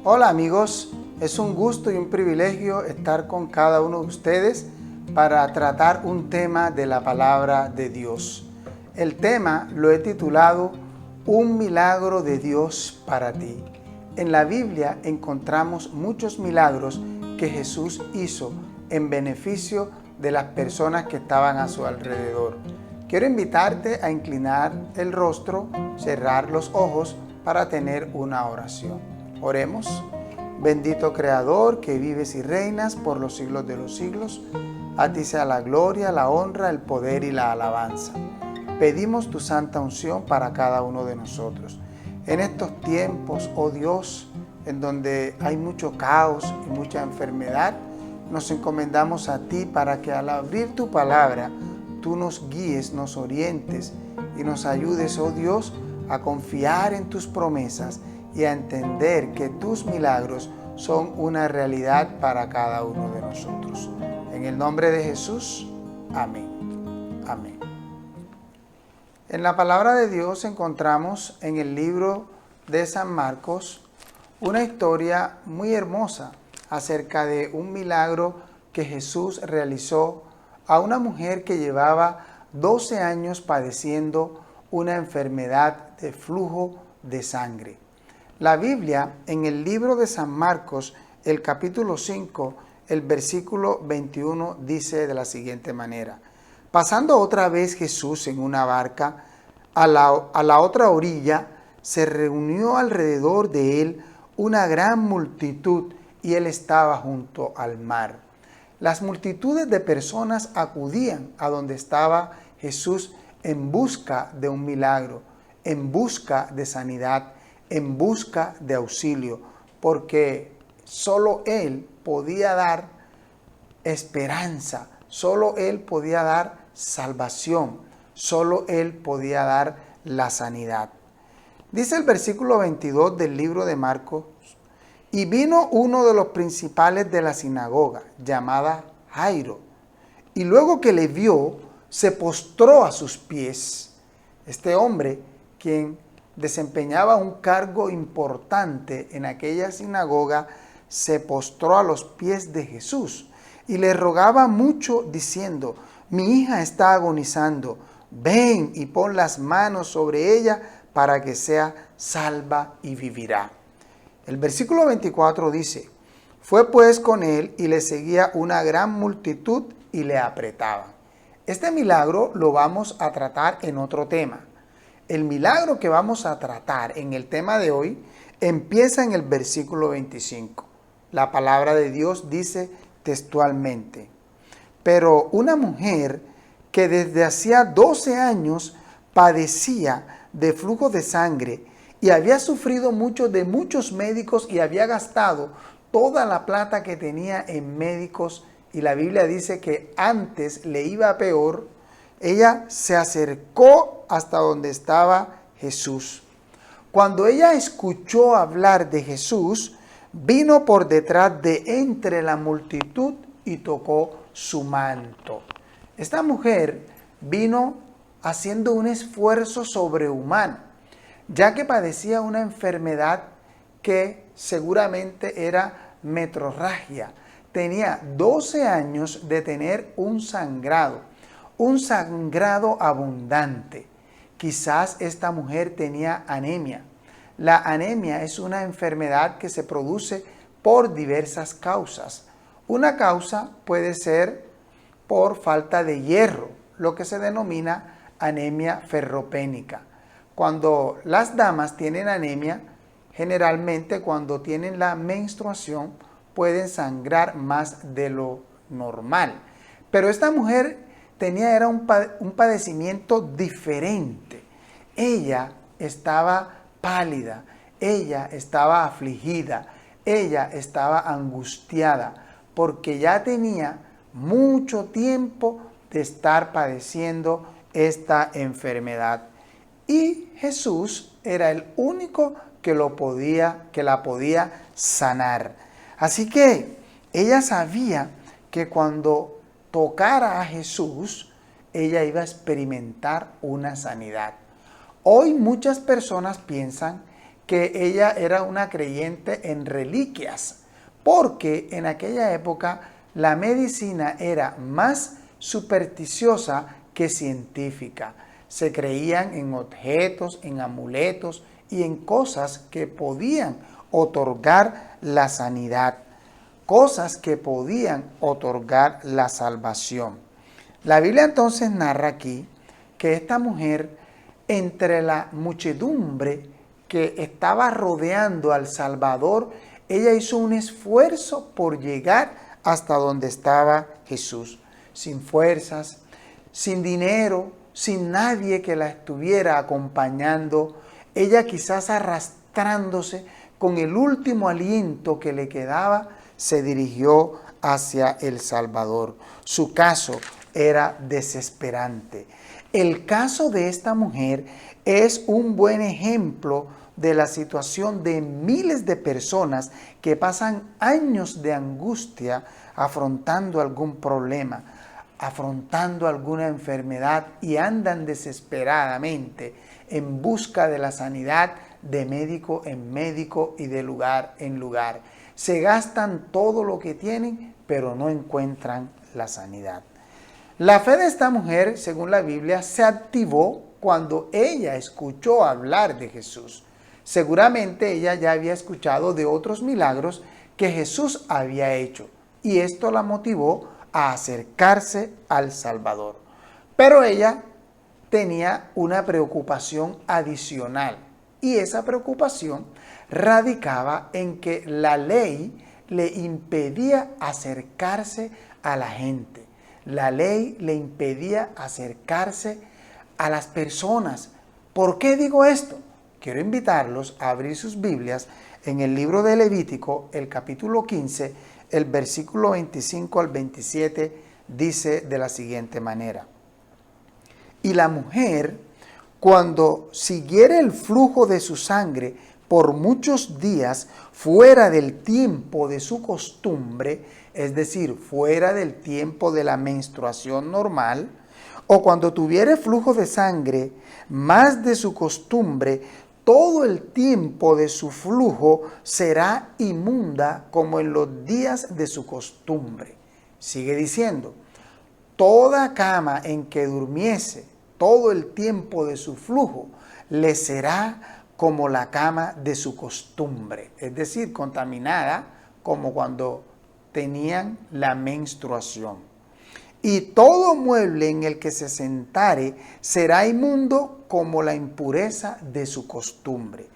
Hola amigos, es un gusto y un privilegio estar con cada uno de ustedes para tratar un tema de la palabra de Dios. El tema lo he titulado Un milagro de Dios para ti. En la Biblia encontramos muchos milagros que Jesús hizo en beneficio de las personas que estaban a su alrededor. Quiero invitarte a inclinar el rostro, cerrar los ojos para tener una oración. Oremos. Bendito Creador, que vives y reinas por los siglos de los siglos, a ti sea la gloria, la honra, el poder y la alabanza. Pedimos tu santa unción para cada uno de nosotros. En estos tiempos, oh Dios, en donde hay mucho caos y mucha enfermedad, nos encomendamos a ti para que al abrir tu palabra, tú nos guíes, nos orientes y nos ayudes, oh Dios, a confiar en tus promesas y a entender que tus milagros son una realidad para cada uno de nosotros. En el nombre de Jesús, amén. Amén. En la palabra de Dios encontramos en el libro de San Marcos una historia muy hermosa acerca de un milagro que Jesús realizó a una mujer que llevaba 12 años padeciendo una enfermedad de flujo de sangre. La Biblia, en el libro de San Marcos, el capítulo 5, el versículo 21, dice de la siguiente manera: Pasando otra vez Jesús en una barca, a la otra orilla, se reunió alrededor de él una gran multitud y él estaba junto al mar. Las multitudes de personas acudían a donde estaba Jesús en busca de un milagro, en busca de sanidad, en busca de auxilio, porque solo Él podía dar esperanza, solo Él podía dar salvación, solo Él podía dar la sanidad. Dice el versículo 22 del libro de Marcos: y vino uno de los principales de la sinagoga, llamada Jairo, y luego que le vio, se postró a sus pies. Este hombre, quien desempeñaba un cargo importante en aquella sinagoga, se postró a los pies de Jesús y le rogaba mucho diciendo: mi hija está agonizando, ven y pon las manos sobre ella para que sea salva y vivirá. El versículo 24 dice: fue pues con él y le seguía una gran multitud y le apretaban. Este milagro lo vamos a tratar en otro tema. El milagro que vamos a tratar en el tema de hoy empieza en el versículo 25. La palabra de Dios dice textualmente: pero una mujer que desde hacía 12 años padecía de flujo de sangre y había sufrido mucho de muchos médicos y había gastado toda la plata que tenía en médicos, y la Biblia dice que antes le iba peor, ella se acercó hasta donde estaba Jesús. Cuando ella escuchó hablar de Jesús, vino por detrás de entre la multitud y tocó su manto. Esta mujer vino haciendo un esfuerzo sobrehumano, ya que padecía una enfermedad que seguramente era metrorragia. Tenía 12 años de tener un sangrado abundante. Quizás esta mujer tenía anemia. La anemia es una enfermedad que se produce por diversas causas. Una causa puede ser por falta de hierro, lo que se denomina anemia ferropénica. Cuando las damas tienen anemia, generalmente cuando tienen la menstruación pueden sangrar más de lo normal. Pero esta mujer era un padecimiento diferente. Ella estaba pálida, ella estaba afligida, ella estaba angustiada, porque ya tenía mucho tiempo de estar padeciendo esta enfermedad. Y Jesús era el único que la podía sanar. Así que ella sabía que cuando tocara a Jesús, ella iba a experimentar una sanidad. Hoy muchas personas piensan que ella era una creyente en reliquias, porque en aquella época la medicina era más supersticiosa que científica. Se creían en objetos, en amuletos y en cosas que podían otorgar la sanidad, cosas que podían otorgar la salvación. La Biblia entonces narra aquí que esta mujer, entre la muchedumbre que estaba rodeando al Salvador, ella hizo un esfuerzo por llegar hasta donde estaba Jesús, sin fuerzas, sin dinero, sin nadie que la estuviera acompañando, ella quizás arrastrándose con el último aliento que le quedaba, se dirigió hacia el Salvador. Su caso era desesperante. El caso de esta mujer es un buen ejemplo de la situación de miles de personas que pasan años de angustia afrontando algún problema, afrontando alguna enfermedad y andan desesperadamente en busca de la sanidad de médico en médico y de lugar en lugar. Se gastan todo lo que tienen, pero no encuentran la sanidad. La fe de esta mujer, según la Biblia, se activó cuando ella escuchó hablar de Jesús. Seguramente ella ya había escuchado de otros milagros que Jesús había hecho, y esto la motivó a acercarse al Salvador. Pero ella tenía una preocupación adicional, y esa preocupación radicaba en que la ley le impedía acercarse a la gente. La ley le impedía acercarse a las personas. ¿Por qué digo esto? Quiero invitarlos a abrir sus Biblias en el libro de Levítico, el capítulo 15, el versículo 25 al 27, dice de la siguiente manera: y la mujer, cuando siguiere el flujo de su sangre por muchos días fuera del tiempo de su costumbre, es decir, fuera del tiempo de la menstruación normal, o cuando tuviere flujo de sangre más de su costumbre, todo el tiempo de su flujo será inmunda como en los días de su costumbre. Sigue diciendo: toda cama en que durmiese todo el tiempo de su flujo le será como la cama de su costumbre, es decir, contaminada como cuando tenían la menstruación. Y todo mueble en el que se sentare será inmundo como la impureza de su costumbre.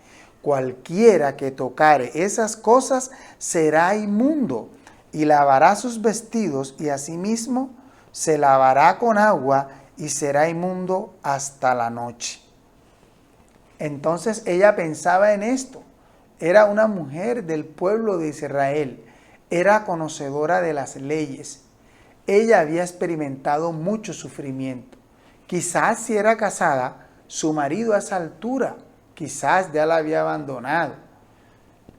Cualquiera que tocare esas cosas será inmundo, y lavará sus vestidos, y asimismo se lavará con agua, y será inmundo hasta la noche. Entonces ella pensaba en esto. Era una mujer del pueblo de Israel. Era conocedora de las leyes. Ella había experimentado mucho sufrimiento. Quizás si era casada, su marido a esa altura, quizás ya la había abandonado.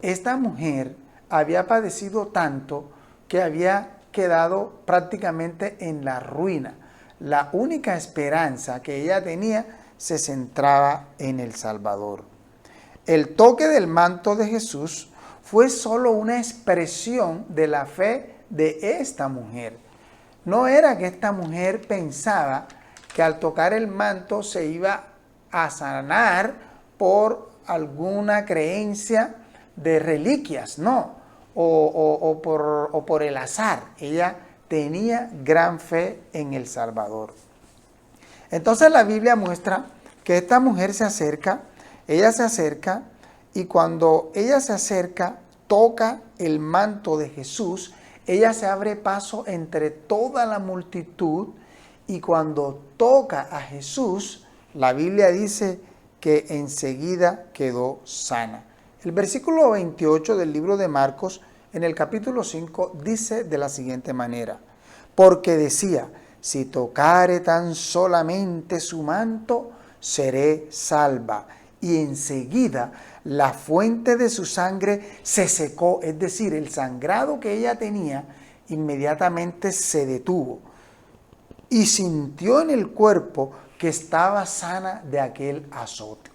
Esta mujer había padecido tanto que había quedado prácticamente en la ruina. La única esperanza que ella tenía se centraba en el Salvador. El toque del manto de Jesús fue solo una expresión de la fe de esta mujer. No era que esta mujer pensaba que al tocar el manto se iba a sanar por alguna creencia de reliquias, no, o por el azar. Ella tenía gran fe en el Salvador. Entonces la Biblia muestra que esta mujer se acerca, y cuando ella se acerca, toca el manto de Jesús, ella se abre paso entre toda la multitud, y cuando toca a Jesús, la Biblia dice que enseguida quedó sana. El versículo 28 del libro de Marcos, en el capítulo 5, dice de la siguiente manera: porque decía, si tocare tan solamente su manto, seré salva. Y enseguida la fuente de su sangre se secó, es decir, el sangrado que ella tenía inmediatamente se detuvo. Y sintió en el cuerpo que estaba sana de aquel azote.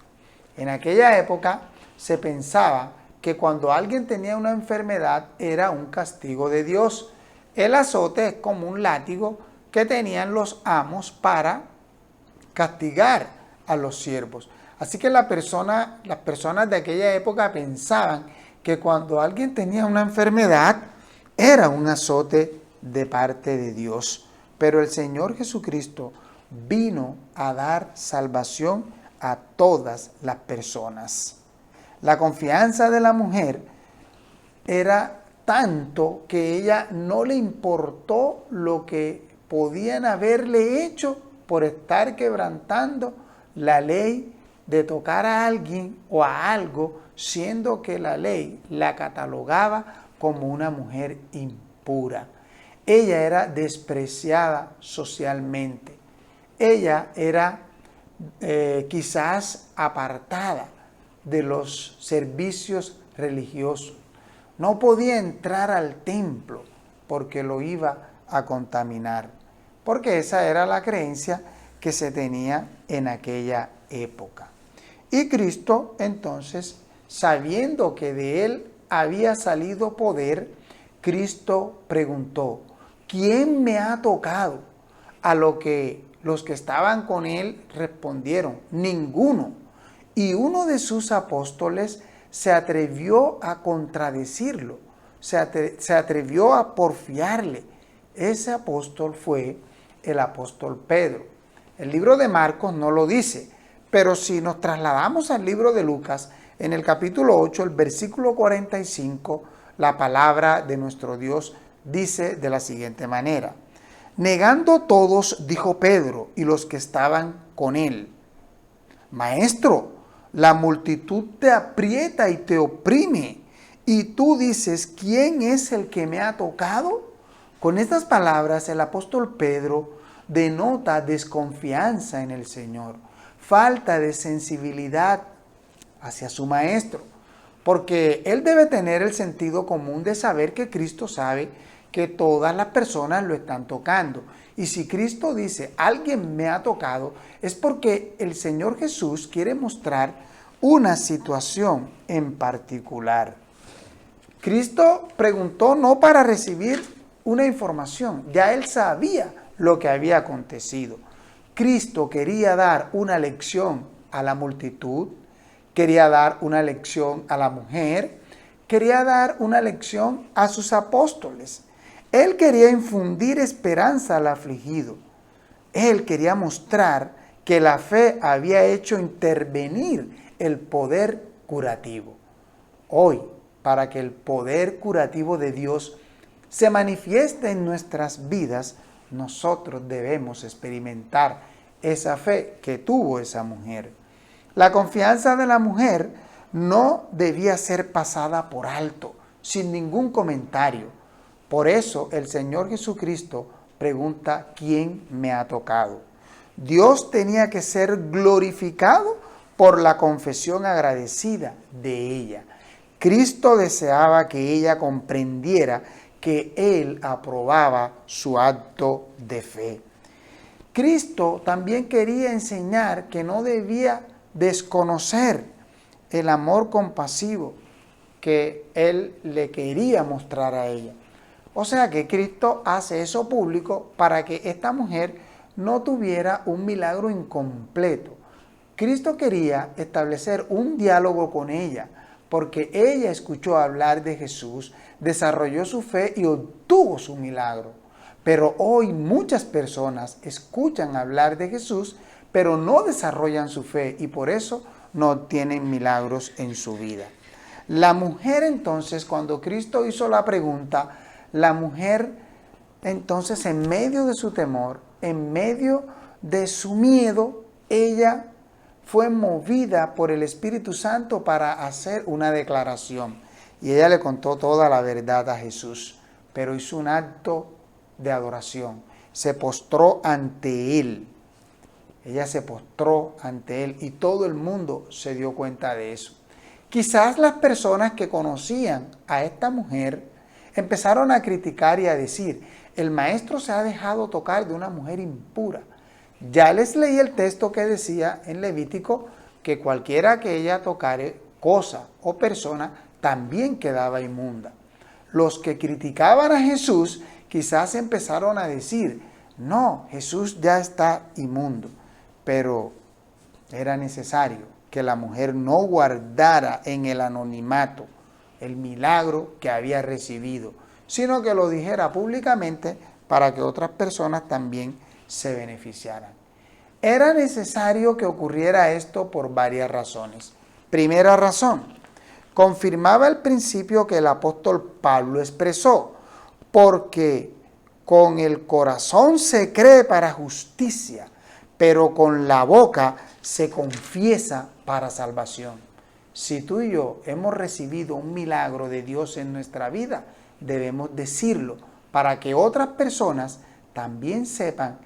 En aquella época se pensaba que cuando alguien tenía una enfermedad era un castigo de Dios. El azote es como un látigo que tenían los amos para castigar a los siervos. Así que las personas de aquella época pensaban que cuando alguien tenía una enfermedad era un azote de parte de Dios. Pero el Señor Jesucristo vino a dar salvación a todas las personas. La confianza de la mujer era tanto que ella no le importó lo que podían haberle hecho por estar quebrantando la ley de tocar a alguien o a algo, siendo que la ley la catalogaba como una mujer impura. Ella era despreciada socialmente. Ella era quizás apartada de los servicios religiosos. No podía entrar al templo porque lo iba a contaminar, porque esa era la creencia que se tenía en aquella época. Y Cristo, entonces, sabiendo que de él había salido poder, Cristo preguntó: ¿quién me ha tocado? A lo que los que estaban con él respondieron: ninguno. Y uno de sus apóstoles se atrevió a contradecirlo, se atrevió a porfiarle. Ese apóstol fue el apóstol Pedro. El libro de Marcos no lo dice, pero si nos trasladamos al libro de Lucas, en el capítulo 8, el versículo 45, la palabra de nuestro Dios dice de la siguiente manera: negando todos, dijo Pedro y los que estaban con él: Maestro, la multitud te aprieta y te oprime, y tú dices: ¿quién es el que me ha tocado? Con estas palabras el apóstol Pedro denota desconfianza en el Señor, falta de sensibilidad hacia su maestro, porque él debe tener el sentido común de saber que Cristo sabe que todas las personas lo están tocando. Y si Cristo dice: alguien me ha tocado, es porque el Señor Jesús quiere mostrar una situación en particular. Cristo preguntó no para recibir una información, ya él sabía lo que había acontecido. Cristo quería dar una lección a la multitud, quería dar una lección a la mujer, quería dar una lección a sus apóstoles. Él quería infundir esperanza al afligido. Él quería mostrar que la fe había hecho intervenir el poder curativo. Hoy, para que el poder curativo de Dios se manifieste en nuestras vidas, nosotros debemos experimentar esa fe que tuvo esa mujer. La confianza de la mujer no debía ser pasada por alto, sin ningún comentario. Por eso el Señor Jesucristo pregunta: ¿quién me ha tocado? Dios tenía que ser glorificado por la confesión agradecida de ella. Cristo deseaba que ella comprendiera que Él aprobaba su acto de fe. Cristo también quería enseñar que no debía desconocer el amor compasivo que Él le quería mostrar a ella. O sea que Cristo hace eso público para que esta mujer no tuviera un milagro incompleto. Cristo quería establecer un diálogo con ella, porque ella escuchó hablar de Jesús, desarrolló su fe y obtuvo su milagro. Pero hoy muchas personas escuchan hablar de Jesús, pero no desarrollan su fe y por eso no obtienen milagros en su vida. La mujer entonces, cuando Cristo hizo la pregunta, la mujer entonces, en medio de su temor, en medio de su miedo, ella fue movida por el Espíritu Santo para hacer una declaración. Y ella le contó toda la verdad a Jesús, pero hizo un acto de adoración. Se postró ante Él. Ella se postró ante Él y todo el mundo se dio cuenta de eso. Quizás las personas que conocían a esta mujer empezaron a criticar y a decir: el maestro se ha dejado tocar de una mujer impura. Ya les leí el texto que decía en Levítico que cualquiera que ella tocare cosa o persona también quedaba inmunda. Los que criticaban a Jesús quizás empezaron a decir, no, Jesús ya está inmundo, pero era necesario que la mujer no guardara en el anonimato el milagro que había recibido, sino que lo dijera públicamente para que otras personas también se beneficiaran. Era necesario que ocurriera esto por varias razones. Primera razón, confirmaba el principio que el apóstol Pablo expresó, porque con el corazón se cree para justicia, pero con la boca se confiesa para salvación. Si tú y yo hemos recibido un milagro de Dios en nuestra vida, debemos decirlo para que otras personas también sepan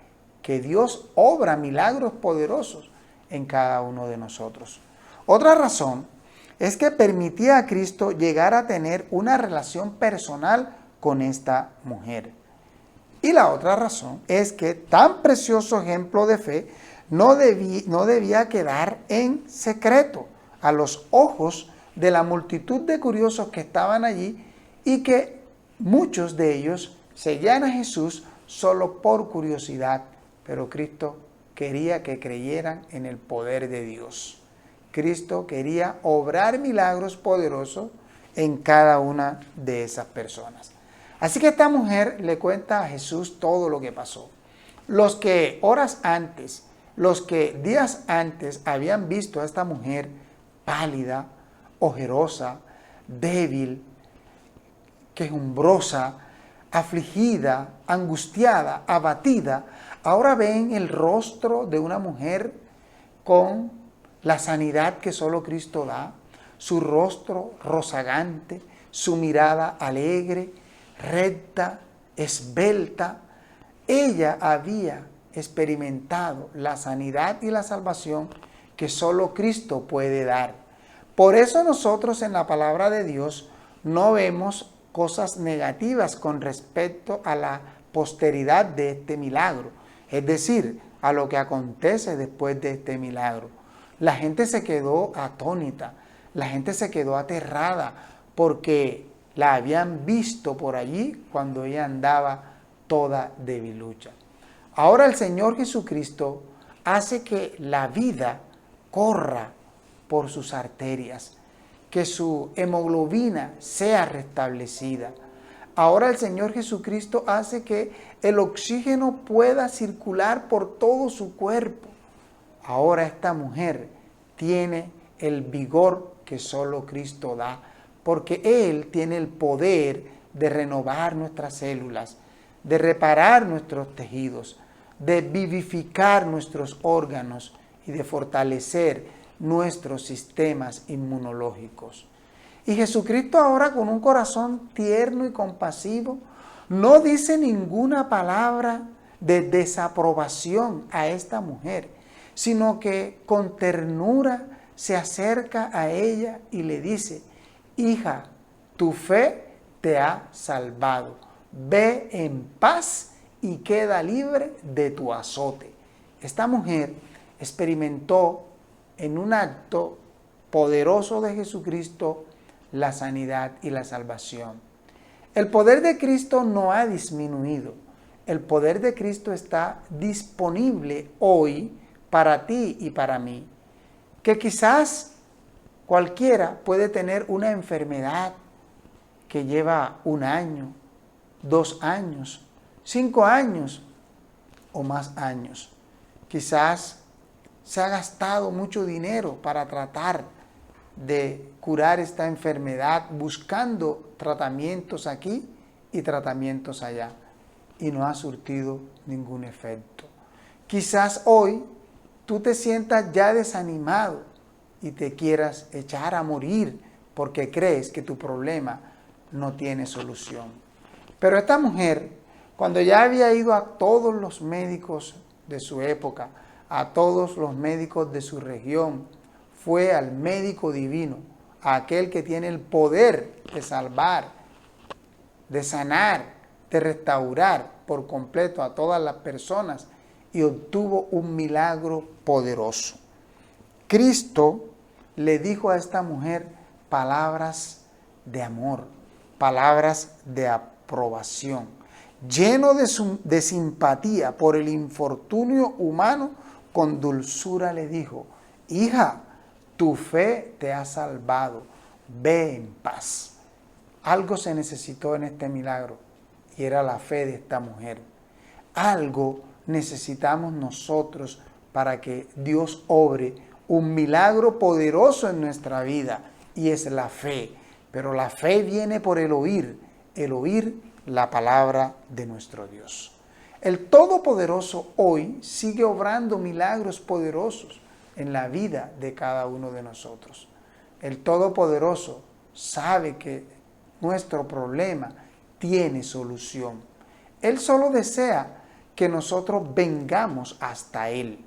que Dios obra milagros poderosos en cada uno de nosotros. Otra razón es que permitía a Cristo llegar a tener una relación personal con esta mujer. Y la otra razón es que tan precioso ejemplo de fe no debía quedar en secreto a los ojos de la multitud de curiosos que estaban allí y que muchos de ellos seguían a Jesús solo por curiosidad, pero Cristo quería que creyeran en el poder de Dios. Cristo quería obrar milagros poderosos en cada una de esas personas. Así que esta mujer le cuenta a Jesús todo lo que pasó. Los que horas antes, los que días antes habían visto a esta mujer pálida, ojerosa, débil, quejumbrosa, afligida, angustiada, abatida, ahora ven el rostro de una mujer con la sanidad que solo Cristo da, su rostro rozagante, su mirada alegre, recta, esbelta. Ella había experimentado la sanidad y la salvación que solo Cristo puede dar. Por eso nosotros en la palabra de Dios no vemos cosas negativas con respecto a la posteridad de este milagro, es decir, a lo que acontece después de este milagro. La gente se quedó atónita, la gente se quedó aterrada porque la habían visto por allí cuando ella andaba toda debilucha. Ahora el Señor Jesucristo hace que la vida corra por sus arterias, que su hemoglobina sea restablecida. Ahora el Señor Jesucristo hace que el oxígeno pueda circular por todo su cuerpo. Ahora esta mujer tiene el vigor que solo Cristo da, porque Él tiene el poder de renovar nuestras células, de reparar nuestros tejidos, de vivificar nuestros órganos y de fortalecer nuestros sistemas inmunológicos. Y Jesucristo ahora, con un corazón tierno y compasivo, no dice ninguna palabra de desaprobación a esta mujer, sino que con ternura se acerca a ella y le dice: hija, tu fe te ha salvado, ve en paz y queda libre de tu azote. Esta mujer experimentó en un acto poderoso de Jesucristo la sanidad y la salvación. El poder de Cristo no ha disminuido. El poder de Cristo está disponible hoy para ti y para mí. Que quizás cualquiera puede tener una enfermedad que lleva 1 año, 2 años, 5 años o más años. Quizás se ha gastado mucho dinero para tratar de curar esta enfermedad, buscando tratamientos aquí y tratamientos allá, y no ha surtido ningún efecto. Quizás hoy tú te sientas ya desanimado y te quieras echar a morir porque crees que tu problema no tiene solución. Pero esta mujer, cuando ya había ido a todos los médicos de su época, a todos los médicos de su región, fue al médico divino, a aquel que tiene el poder de salvar, de sanar, de restaurar por completo a todas las personas, y obtuvo un milagro poderoso. Cristo le dijo a esta mujer palabras de amor, palabras de aprobación. Lleno de simpatía por el infortunio humano, con dulzura le dijo: hija, tu fe te ha salvado, ve en paz. Algo se necesitó en este milagro y era la fe de esta mujer. Algo necesitamos nosotros para que Dios obre un milagro poderoso en nuestra vida, y es la fe. Pero la fe viene por el oír la palabra de nuestro Dios. El Todopoderoso hoy sigue obrando milagros poderosos en la vida de cada uno de nosotros. El Todopoderoso sabe que nuestro problema tiene solución. Él solo desea que nosotros vengamos hasta Él.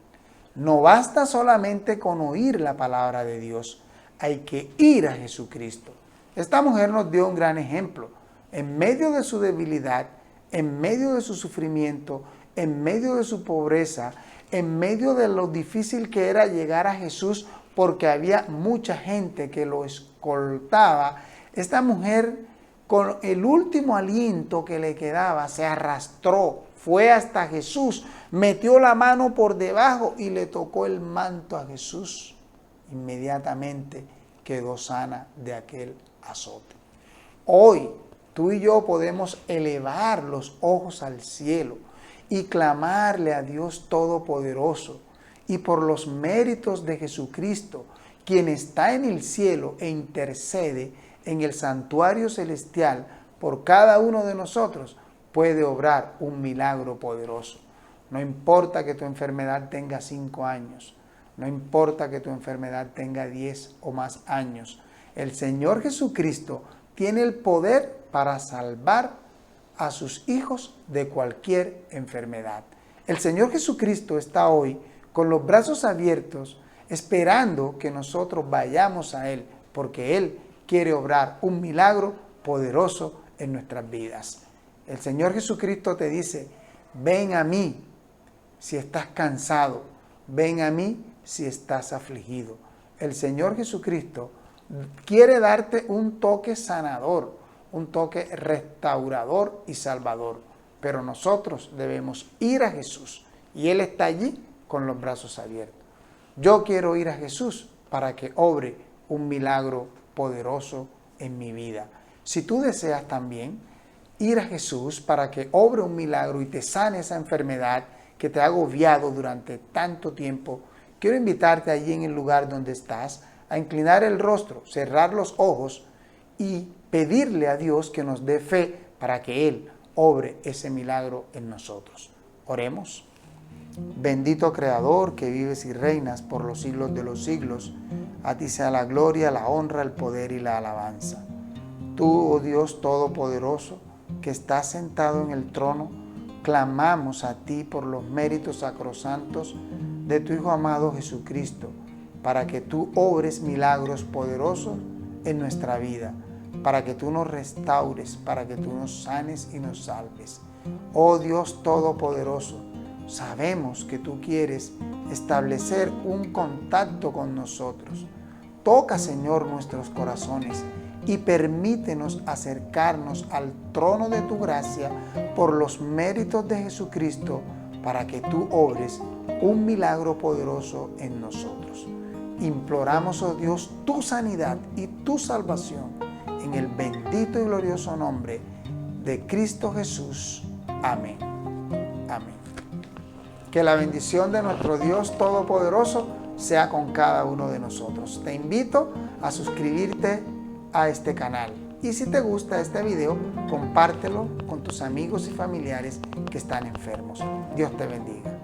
No basta solamente con oír la palabra de Dios, hay que ir a Jesucristo. Esta mujer nos dio un gran ejemplo. En medio de su debilidad, en medio de su sufrimiento, en medio de su pobreza, en medio de lo difícil que era llegar a Jesús, porque había mucha gente que lo escoltaba, esta mujer, con el último aliento que le quedaba, se arrastró, fue hasta Jesús, metió la mano por debajo y le tocó el manto a Jesús. Inmediatamente quedó sana de aquel azote. Hoy tú y yo podemos elevar los ojos al cielo y clamarle a Dios Todopoderoso, y por los méritos de Jesucristo, quien está en el cielo e intercede en el santuario celestial por cada uno de nosotros, puede obrar un milagro poderoso. No importa que tu enfermedad tenga 5 años, no importa que tu enfermedad tenga 10 o más años, el Señor Jesucristo tiene el poder para salvar a sus hijos de cualquier enfermedad. El Señor Jesucristo está hoy con los brazos abiertos, esperando que nosotros vayamos a Él, porque Él quiere obrar un milagro poderoso en nuestras vidas. El Señor Jesucristo te dice: ven a mí si estás cansado, ven a mí si estás afligido. El Señor Jesucristo quiere darte un toque sanador, un toque restaurador y salvador, pero nosotros debemos ir a Jesús y Él está allí con los brazos abiertos. Yo quiero ir a Jesús para que obre un milagro poderoso en mi vida. Si tú deseas también ir a Jesús para que obre un milagro y te sane esa enfermedad que te ha agobiado durante tanto tiempo, quiero invitarte allí en el lugar donde estás a inclinar el rostro, cerrar los ojos y pedirle a Dios que nos dé fe para que Él obre ese milagro en nosotros. Oremos. Bendito Creador, que vives y reinas por los siglos de los siglos, a ti sea la gloria, la honra, el poder y la alabanza. Tú, oh Dios Todopoderoso, que estás sentado en el trono, clamamos a ti por los méritos sacrosantos de tu Hijo amado Jesucristo, para que tú obres milagros poderosos en nuestra vida, para que tú nos restaures, para que tú nos sanes y nos salves. Oh Dios Todopoderoso, sabemos que tú quieres establecer un contacto con nosotros. Toca, Señor, nuestros corazones y permítenos acercarnos al trono de tu gracia por los méritos de Jesucristo, para que tú obres un milagro poderoso en nosotros. Imploramos, oh Dios, tu sanidad y tu salvación en el bendito y glorioso nombre de Cristo Jesús. Amén. Amén. Que la bendición de nuestro Dios Todopoderoso sea con cada uno de nosotros. Te invito a suscribirte a este canal. Y si te gusta este video, compártelo con tus amigos y familiares que están enfermos. Dios te bendiga.